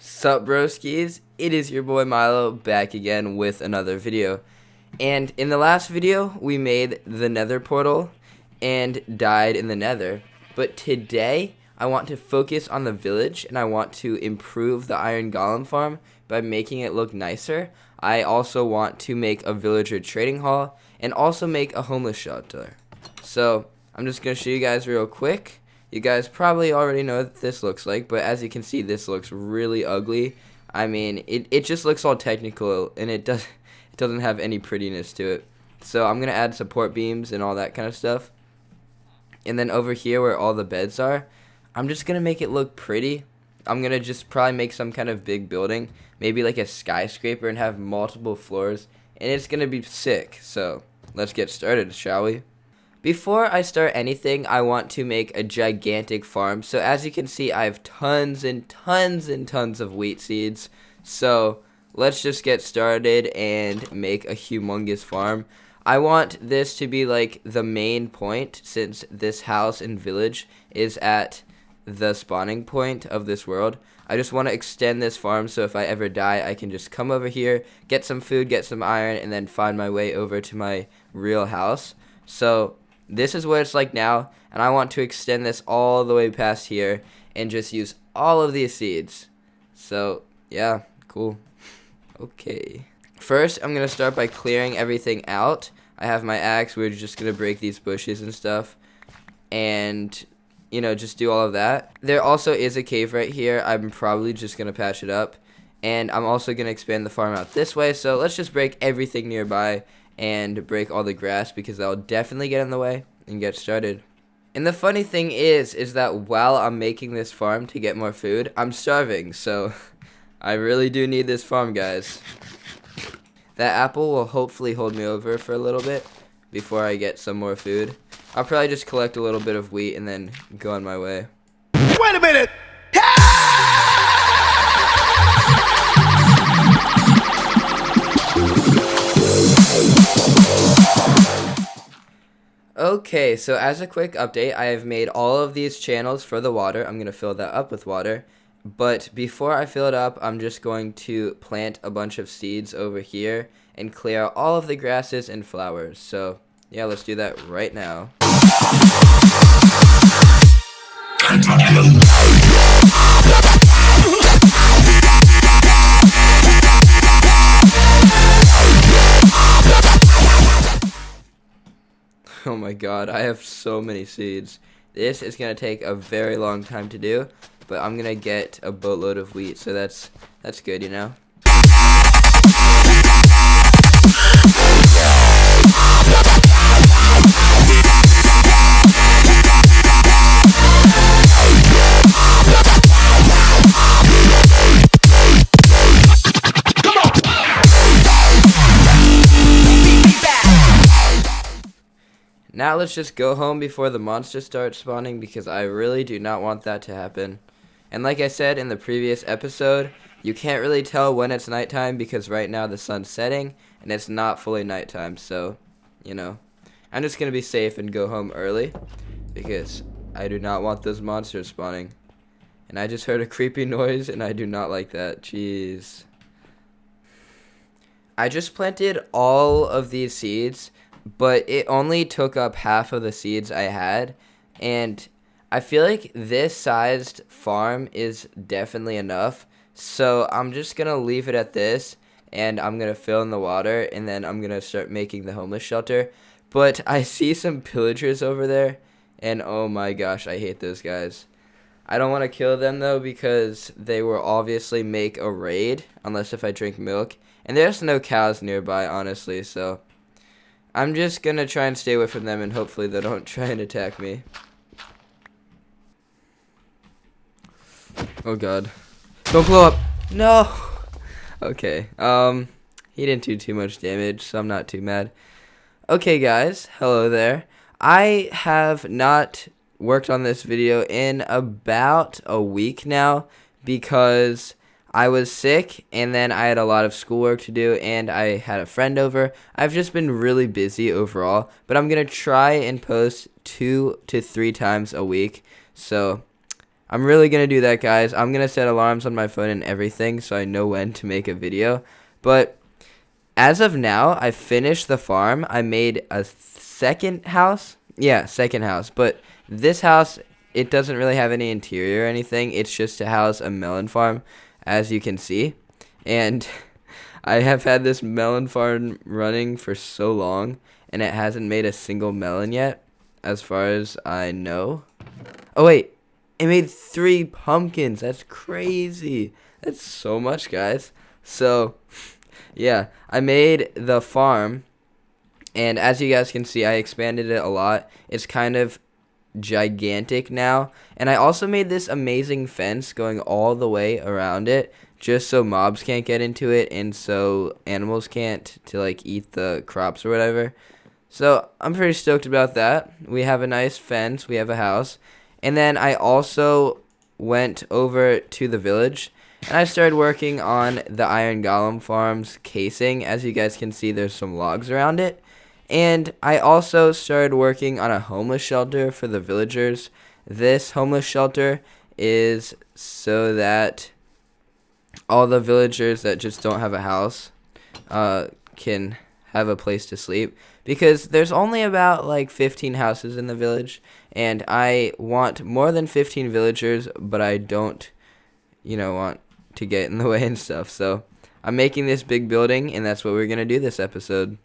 Sup broskis, it is your boy Milo back again with another video. And in the last video we made the nether portal and died in the nether. But today I want to focus on the village and I want to improve the iron golem farm by making it look nicer. I also want to make a villager trading hall and also make a homeless shelter. So I'm just going to show you guys real quick. You guys probably already know what this looks like, but as you can see, this looks really ugly. I mean, it just looks all technical, and it doesn't have any prettiness to it. So I'm going to add support beams and all that kind of stuff. And then over here where all the beds are, I'm just going to make it look pretty. I'm going to just probably make some kind of big building, maybe like a skyscraper, and have multiple floors, and it's going to be sick. So let's get started, shall we? Before I start anything, I want to make a gigantic farm. So as you can see, I have tons and tons and tons of wheat seeds. So let's just get started and make a humongous farm. I want this to be like the main point, since this house and village is at the spawning point of this world. I just want to extend this farm so if I ever die, I can just come over here, get some food, get some iron, and then find my way over to my real house. So this is what it's like now, and I want to extend this all the way past here and just use all of these seeds. So yeah, cool. Okay. First, I'm going to start by clearing everything out. I have my axe. We're just going to break these bushes and stuff and, you know, just do all of that. There also is a cave right here. I'm probably just going to patch it up. And I'm also going to expand the farm out this way. So let's just break everything nearby and break all the grass because that'll definitely get in the way and get started. And the funny thing is that while I'm making this farm to get more food, I'm starving. So I really do need this farm, guys. That apple will hopefully hold me over for a little bit before I get some more food. I'll probably just collect a little bit of wheat and then go on my way. Wait a minute! Okay, so as a quick update, I have made all of these channels for the water. I'm going to fill that up with water. But before I fill it up, I'm just going to plant a bunch of seeds over here and clear out all of the grasses and flowers. So yeah, let's do that right now. Oh my god, I have so many seeds. This is going to take a very long time to do, but I'm going to get a boatload of wheat, so that's good, you know? Now let's just go home before the monsters start spawning because I really do not want that to happen. And like I said in the previous episode, you can't really tell when it's nighttime because right now the sun's setting and it's not fully nighttime. So, you know, I'm just going to be safe and go home early because I do not want those monsters spawning. And I just heard a creepy noise and I do not like that. Jeez. I just planted all of these seeds, but it only took up half of the seeds I had, and I feel like this sized farm is definitely enough, so I'm just going to leave it at this, and I'm going to fill in the water, and then I'm going to start making the homeless shelter. But I see some pillagers over there, and oh my gosh, I hate those guys. I don't want to kill them, though, because they will obviously make a raid, unless if I drink milk, and there's no cows nearby, honestly, so I'm just going to try and stay away from them, and hopefully they don't try and attack me. Oh god. Don't blow up! No! Okay, he didn't do too much damage, so I'm not too mad. Okay guys, hello there. I have not worked on this video in about a week now because I was sick, and then I had a lot of schoolwork to do, and I had a friend over. I've just been really busy overall, but I'm going to try and post 2 to 3 times a week. So I'm really going to do that, guys. I'm going to set alarms on my phone and everything so I know when to make a video. But as of now, I finished the farm. I made a second house. Yeah, second house. But this house, it doesn't really have any interior or anything. It's just to house a melon farm, as you can see. And I have had this melon farm running for so long, and it hasn't made a single melon yet, as far as I know. Oh, wait. It made 3 pumpkins. That's crazy. That's so much, guys. So, yeah, I made the farm, and as you guys can see, I expanded it a lot. It's kind of gigantic now, and I also made this amazing fence going all the way around it, just so mobs can't get into it, and so animals can't to like eat the crops or whatever. So I'm pretty stoked about that. We have a nice fence, we have a house, and then I also went over to the village, and I started working on the iron golem farm's casing. As you guys can see, there's some logs around it. And I also started working on a homeless shelter for the villagers. This homeless shelter is so that all the villagers that just don't have a house can have a place to sleep. Because there's only about like 15 houses in the village, and I want more than 15 villagers, but I don't, want to get in the way and stuff. So I'm making this big building, and that's what we're going to do this episode.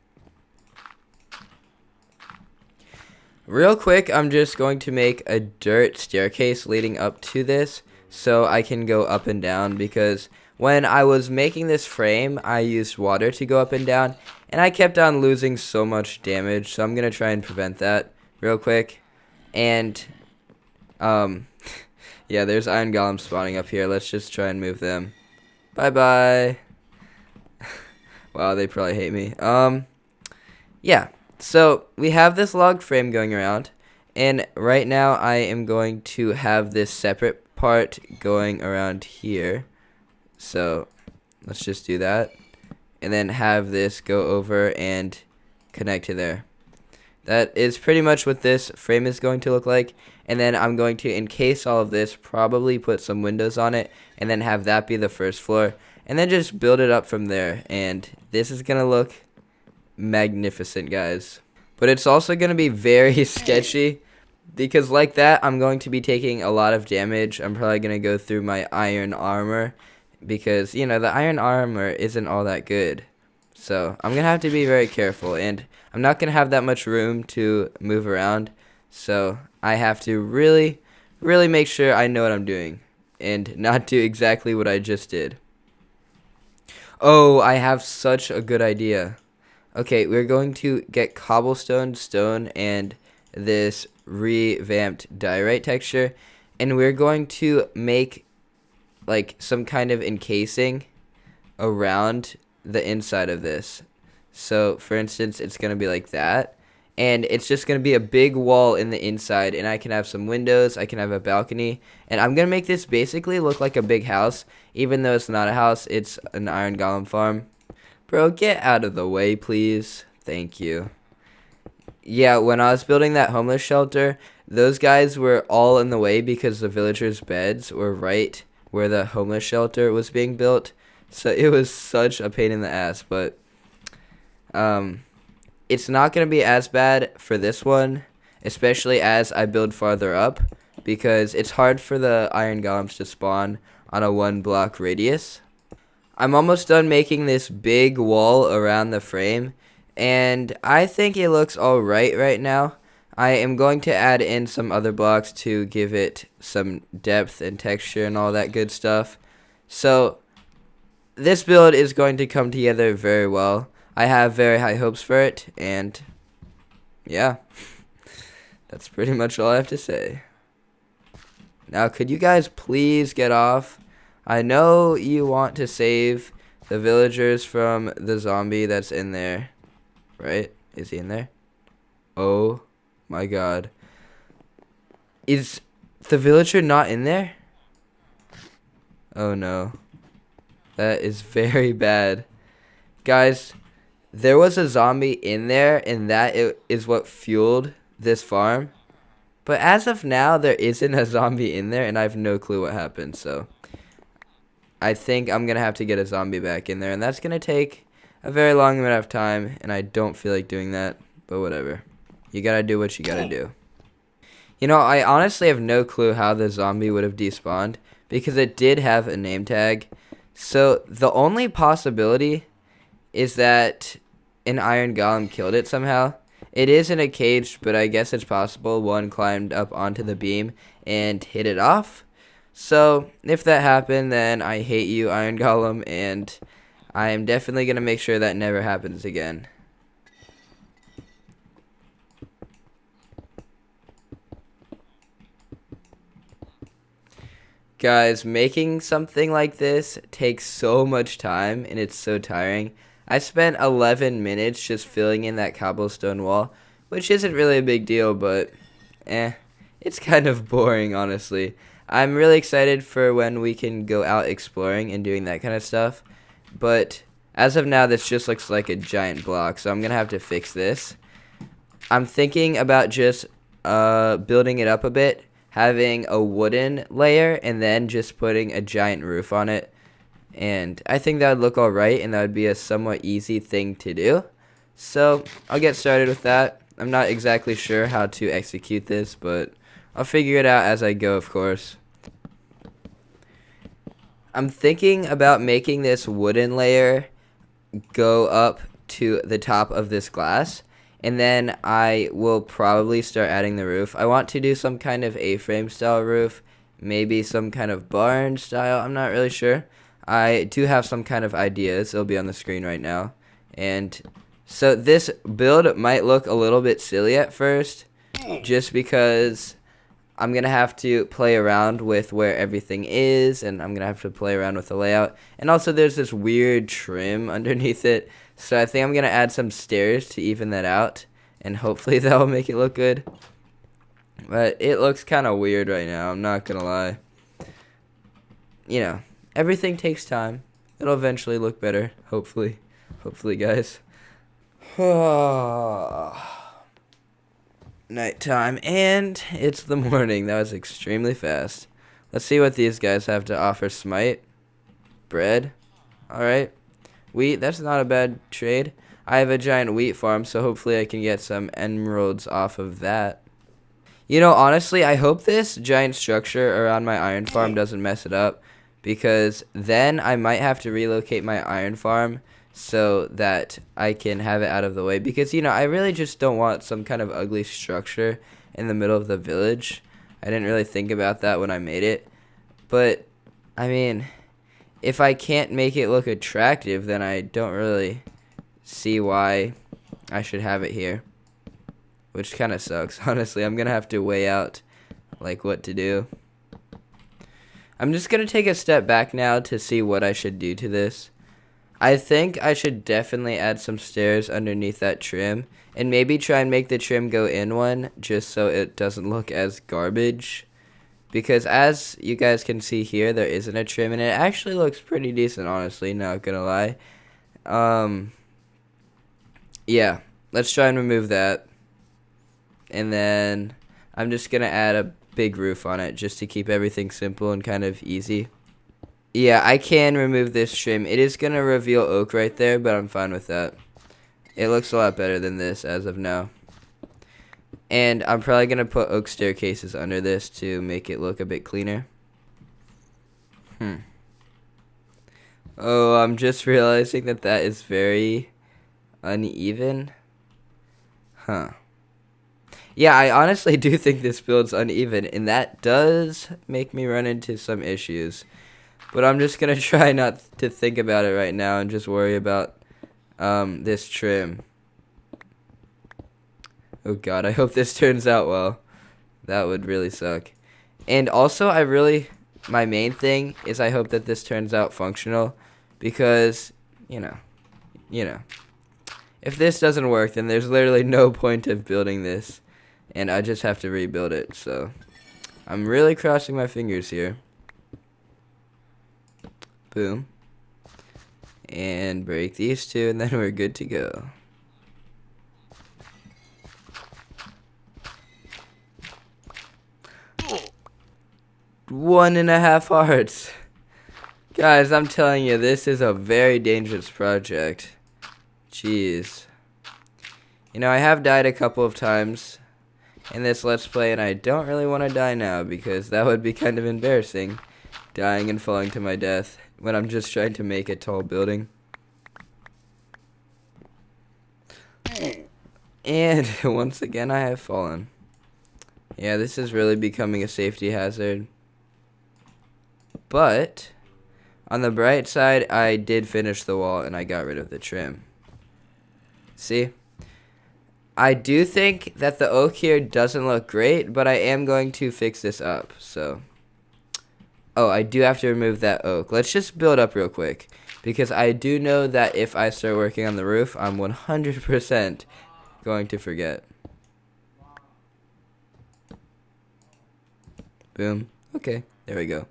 Real quick, I'm just going to make a dirt staircase leading up to this so I can go up and down, because when I was making this frame, I used water to go up and down, and I kept on losing so much damage, so I'm going to try and prevent that real quick. And, yeah, there's iron golems spawning up here. Let's just try and move them. Bye-bye. Wow, they probably hate me. Yeah. So we have this log frame going around, and right now I am going to have this separate part going around here. So let's just do that, and then have this go over and connect to there. That is pretty much what this frame is going to look like, and then I'm going to encase all of this, probably put some windows on it, and then have that be the first floor, and then just build it up from there. And this is gonna look magnificent, guys. But it's also going to be very sketchy, because like that, I'm going to be taking a lot of damage. I'm probably going to go through my iron armor, because, the iron armor isn't all that good. So I'm going to have to be very careful, and I'm not going to have that much room to move around. So I have to really, really make sure I know what I'm doing, and not do exactly what I just did. Oh, I have such a good idea. Okay, we're going to get cobblestone, stone, and this revamped diorite texture, and we're going to make like some kind of encasing around the inside of this. So, for instance, it's going to be like that, and it's just going to be a big wall in the inside, and I can have some windows, I can have a balcony, and I'm going to make this basically look like a big house, even though it's not a house, it's an iron golem farm. Bro, get out of the way, please. Thank you. Yeah, when I was building that homeless shelter, those guys were all in the way because the villagers' beds were right where the homeless shelter was being built. So it was such a pain in the ass, but it's not going to be as bad for this one, especially as I build farther up, because it's hard for the iron golems to spawn on a 1-block radius. I'm almost done making this big wall around the frame, and I think it looks alright right now. I am going to add in some other blocks to give it some depth and texture and all that good stuff. So this build is going to come together very well. I have very high hopes for it, and yeah, that's pretty much all I have to say. Now, could you guys please get off? I know you want to save the villagers from the zombie that's in there, right? Is he in there? Oh my god. Is the villager not in there? Oh no. That is very bad. Guys, there was a zombie in there, and that is what fueled this farm. But as of now, there isn't a zombie in there, and I have no clue what happened. So I think I'm going to have to get a zombie back in there, and that's going to take a very long amount of time, and I don't feel like doing that, but whatever. You got to do what you got to do. You know, I honestly have no clue how the zombie would have despawned, because it did have a name tag. So the only possibility is that an iron golem killed it somehow. It is in a cage, but I guess it's possible one climbed up onto the beam and hit it off. So if that happened, then I hate you, iron golem, and I am definitely going to make sure that never happens again. Guys, making something like this takes so much time, and it's so tiring. I spent 11 minutes just filling in that cobblestone wall, which isn't really a big deal, but it's kind of boring, honestly. I'm really excited for when we can go out exploring and doing that kind of stuff, but as of now, this just looks like a giant block, so I'm going to have to fix this. I'm thinking about just building it up a bit, having a wooden layer, and then just putting a giant roof on it. And I think that would look alright, and that would be a somewhat easy thing to do. So I'll get started with that. I'm not exactly sure how to execute this, but I'll figure it out as I go, of course. I'm thinking about making this wooden layer go up to the top of this glass, and then I will probably start adding the roof. I want to do some kind of A-frame style roof, maybe some kind of barn style. I'm not really sure. I do have some kind of ideas. It'll be on the screen right now. And so this build might look a little bit silly at first, just because I'm going to have to play around with where everything is, and I'm going to have to play around with the layout. And also there's this weird trim underneath it, so I think I'm going to add some stairs to even that out, and hopefully that will make it look good. But it looks kind of weird right now, I'm not going to lie. You know, everything takes time. It'll eventually look better, hopefully. Hopefully, guys. Nighttime, and it's the morning. That was extremely fast. Let's see what these guys have to offer. Smite, bread, alright. Wheat, that's not a bad trade. I have a giant wheat farm, so hopefully I can get some emeralds off of that. You know, honestly, I hope this giant structure around my iron farm doesn't mess it up, because then I might have to relocate my iron farm so that I can have it out of the way, because, you know, I really just don't want some kind of ugly structure in the middle of the village. I didn't really think about that when I made it, but, I mean, if I can't make it look attractive, then I don't really see why I should have it here, which kind of sucks. Honestly, I'm gonna have to weigh out like what to do. I'm just gonna take a step back now to see what I should do to this. I think I should definitely add some stairs underneath that trim, and maybe try and make the trim go in one, just so it doesn't look as garbage. Because as you guys can see here, there isn't a trim, and it actually looks pretty decent, honestly, not gonna lie. Yeah, let's try and remove that. And then I'm just gonna add a big roof on it, just to keep everything simple and kind of easy. Yeah, I can remove this trim. It is gonna reveal oak right there, but I'm fine with that. It looks a lot better than this as of now. And I'm probably going to put oak staircases under this to make it look a bit cleaner. Oh, I'm just realizing that that is very uneven. Yeah, I honestly do think this build's uneven, and that does make me run into some issues. But I'm just going to try not to think about it right now and just worry about this trim. Oh god, I hope this turns out well. That would really suck. And also, my main thing is I hope that this turns out functional, because, you know, if this doesn't work, then there's literally no point of building this, and I just have to rebuild it, so I'm really crossing my fingers here. Boom. And break these two, and then we're good to go. 1.5 hearts. Guys, I'm telling you, this is a very dangerous project. Jeez. You know, I have died a couple of times in this Let's Play, and I don't really want to die now because that would be kind of embarrassing, dying and falling to my death when I'm just trying to make a tall building. And once again, I have fallen. Yeah, this is really becoming a safety hazard. But on the bright side, I did finish the wall and I got rid of the trim. See? I do think that the oak here doesn't look great, but I am going to fix this up. So, oh, I do have to remove that oak. Let's just build up real quick, because I do know that if I start working on the roof, I'm 100% going to forget. Boom. Okay, there we go.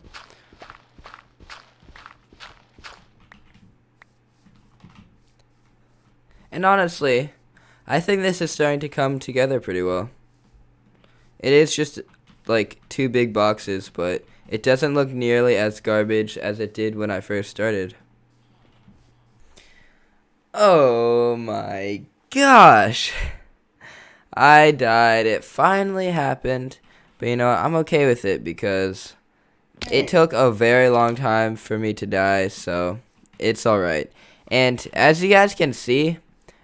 And honestly, I think this is starting to come together pretty well. It is just like 2 big boxes, but it doesn't look nearly as garbage as it did when I first started. Oh my gosh. I died. It finally happened. But you know what? I'm okay with it because it took a very long time for me to die, so it's alright. And as you guys can see,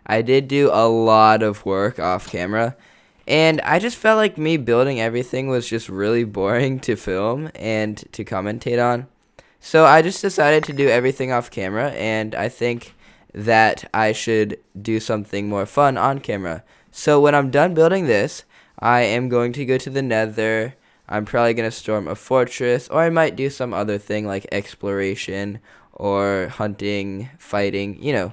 I did do a lot of work off camera, and I just felt like me building everything was just really boring to film and to commentate on. So I just decided to do everything off camera, and I think that I should do something more fun on camera. So when I'm done building this, I am going to go to the Nether. I'm probably going to storm a fortress, or I might do some other thing like exploration or hunting, fighting, you know,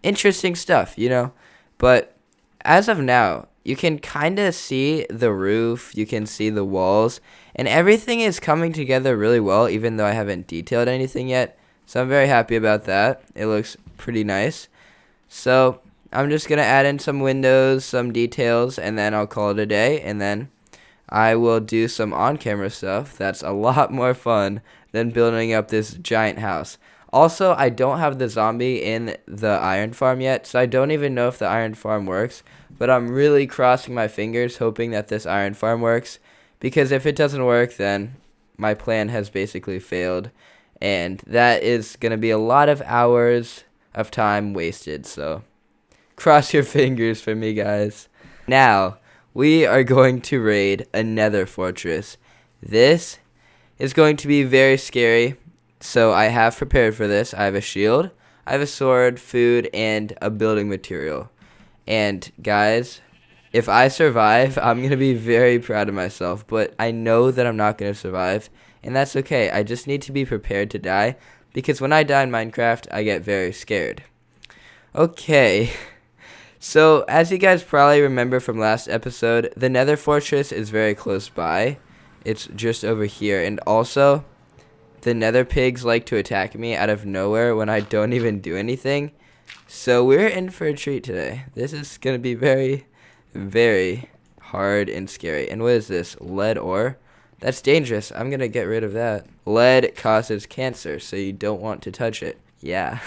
interesting stuff, you know. But as of now, you can kind of see the roof, you can see the walls, and everything is coming together really well, even though I haven't detailed anything yet. So I'm very happy about that. It looks pretty nice. So I'm just going to add in some windows, some details, and then I'll call it a day, and then I will do some on-camera stuff that's a lot more fun than building up this giant house. Also, I don't have the zombie in the iron farm yet, so I don't even know if the iron farm works, but I'm really crossing my fingers hoping that this iron farm works, because if it doesn't work, then my plan has basically failed, and that is going to be a lot of hours of time wasted, so cross your fingers for me, guys. Now, we are going to raid a nether fortress. This is going to be very scary, so I have prepared for this. I have a shield, I have a sword, food, and a building material. And guys, if I survive, I'm going to be very proud of myself, but I know that I'm not going to survive, and that's okay. I just need to be prepared to die, because when I die in Minecraft, I get very scared. Okay. So, as you guys probably remember from last episode, the Nether Fortress is very close by. It's just over here. And also, the Nether pigs like to attack me out of nowhere when I don't even do anything. So, we're in for a treat today. This is going to be very, very hard and scary. And what is this? Lead ore? That's dangerous. I'm going to get rid of that. Lead causes cancer, so you don't want to touch it. Yeah.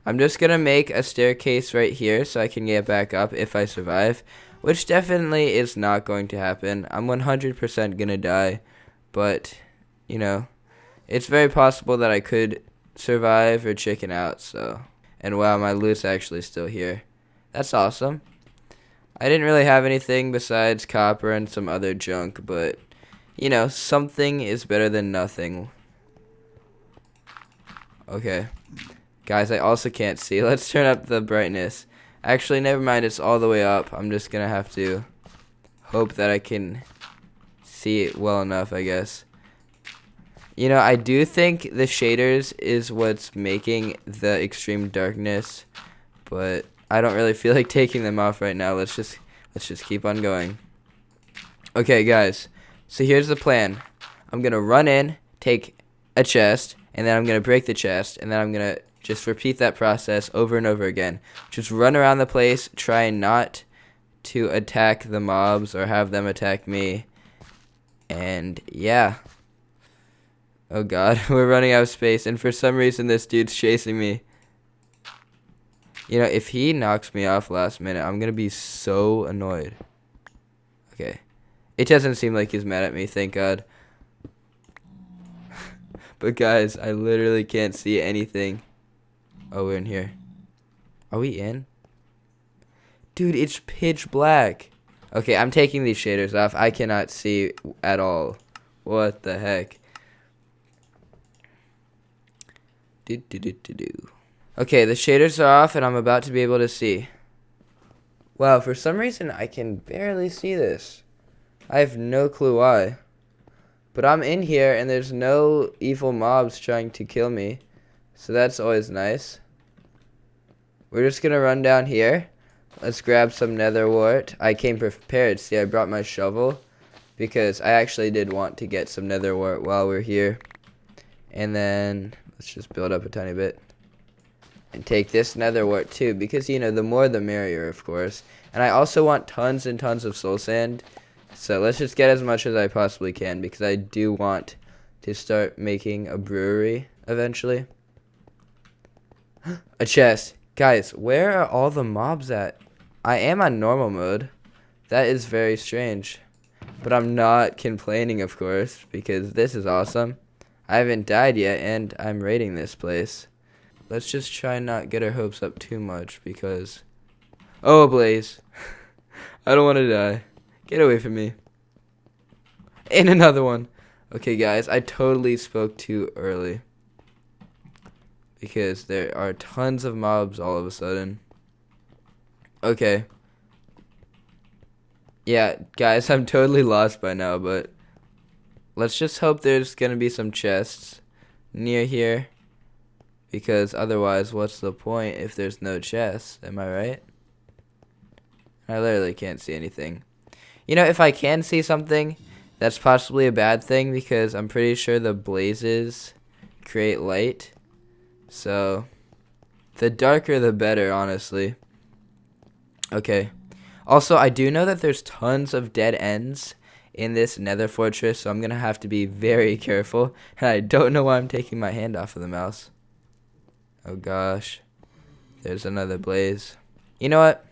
I'm just going to make a staircase right here so I can get back up if I survive, which definitely is not going to happen. I'm 100% going to die, but, you know, it's very possible that I could survive or chicken out, so. And wow, my loot's actually still here. That's awesome. I didn't really have anything besides copper and some other junk, but, you know, something is better than nothing. Okay. Guys, I also can't see. Let's turn up the brightness. Actually, never mind. It's all the way up. I'm just going to have to hope that I can see it well enough, I guess. You know, I do think the shaders is what's making the extreme darkness, but I don't really feel like taking them off right now. Let's just keep on going. Okay, guys. So here's the plan. I'm going to run in, take a chest, and then I'm going to break the chest, and then I'm going to just repeat that process over and over again. Just run around the place, try not to attack the mobs or have them attack me. And yeah. Oh god, we're running out of space, and for some reason this dude's chasing me. You know, if he knocks me off last minute, I'm gonna be so annoyed. Okay. It doesn't seem like he's mad at me, thank god. But guys, I literally can't see anything. Oh, we're in here. Are we in? Dude, it's pitch black. Okay, I'm taking these shaders off. I cannot see at all. What the heck? Okay, the shaders are off and I'm about to be able to see. Wow, for some reason I can barely see this. I have no clue why. But I'm in here and there's no evil mobs trying to kill me. So that's always nice. We're just gonna run down here. Let's grab some nether wart. I came prepared. See, I brought my shovel because I actually did want to get some nether wart while we're here. And then let's just build up a tiny bit. And take this nether wart too, because you know, the more the merrier, of course. And I also want tons and tons of soul sand. So let's just get as much as I possibly can, because I do want to start making a brewery eventually. A chest. Guys, where are all the mobs at? I am on normal mode. That is very strange. But I'm not complaining, of course, because this is awesome. I haven't died yet, and I'm raiding this place. Let's just try and not get our hopes up too much, because... Oh, Blaze. I don't want to die. Get away from me. And another one. Okay, guys, I totally spoke too early. Because there are tons of mobs all of a sudden. Okay. Yeah, guys, I'm totally lost by now, but... Let's just hope there's going to be some chests near here. Because otherwise, what's the point if there's no chests? Am I right? I literally can't see anything. You know, if I can see something, that's possibly a bad thing, because I'm pretty sure the blazes create light. So, the darker the better, honestly. Okay. Also, I do know that there's tons of dead ends in this nether fortress, so I'm going to have to be very careful. And I don't know why I'm taking my hand off of the mouse. Oh gosh. There's another blaze. You know what?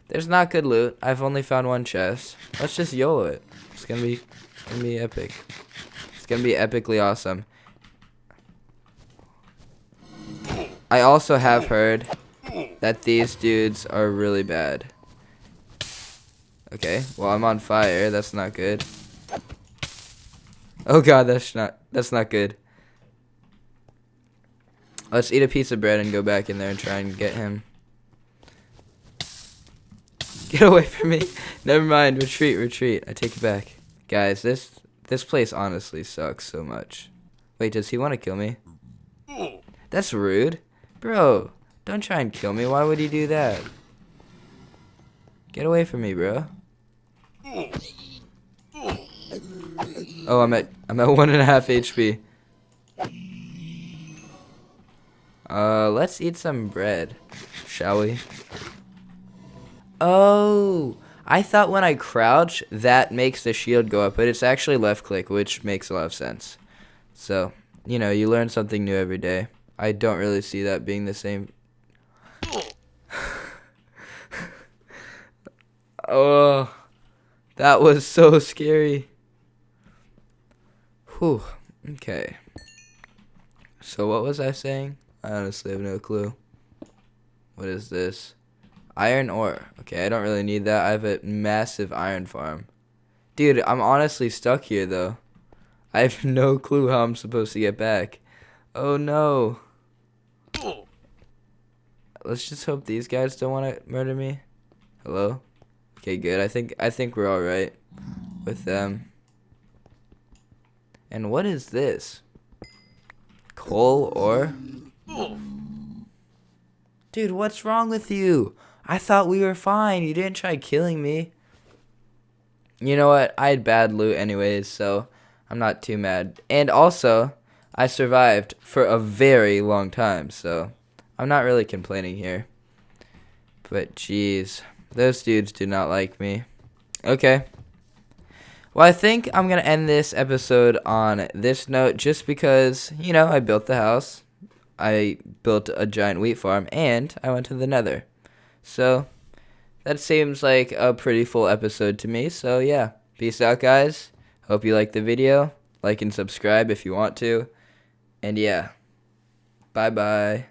There's not good loot. I've only found one chest. Let's just YOLO it. It's gonna be epic. It's gonna be epically awesome. I also have heard that these dudes are really bad. Okay, well, I'm on fire. That's not good. Oh god, that's not good. Let's eat a piece of bread and go back in there and try and get him. Get away from me. Never mind. Retreat, retreat. I take it back. Guys, this place honestly sucks so much. Wait, does he want to kill me? That's rude. Bro, don't try and kill me. Why would he do that? Get away from me, bro. Oh, I'm at 1.5 HP. Let's eat some bread, shall we? Oh, I thought when I crouch, that makes the shield go up, but it's actually left click, which makes a lot of sense. So, you know, you learn something new every day. I don't really see that being the same. Oh, that was so scary. Whew, okay. So what was I saying? I honestly have no clue. What is this? Iron ore. Okay, I don't really need that. I have a massive iron farm. Dude, I'm honestly stuck here, though. I have no clue how I'm supposed to get back. Oh, no. Let's just hope these guys don't want to murder me. Hello? Okay, good. I think we're all right with them. And what is this? Coal ore? Dude, what's wrong with you? I thought we were fine. You didn't try killing me. You know what? I had bad loot anyways, so I'm not too mad. And also, I survived for a very long time, so I'm not really complaining here. But jeez, those dudes do not like me. Okay. Well, I think I'm going to end this episode on this note just because, I built the house, I built a giant wheat farm, and I went to the nether. So that seems like a pretty full episode to me. So yeah, peace out, guys. Hope you liked the video. Like and subscribe if you want to. And yeah, bye-bye.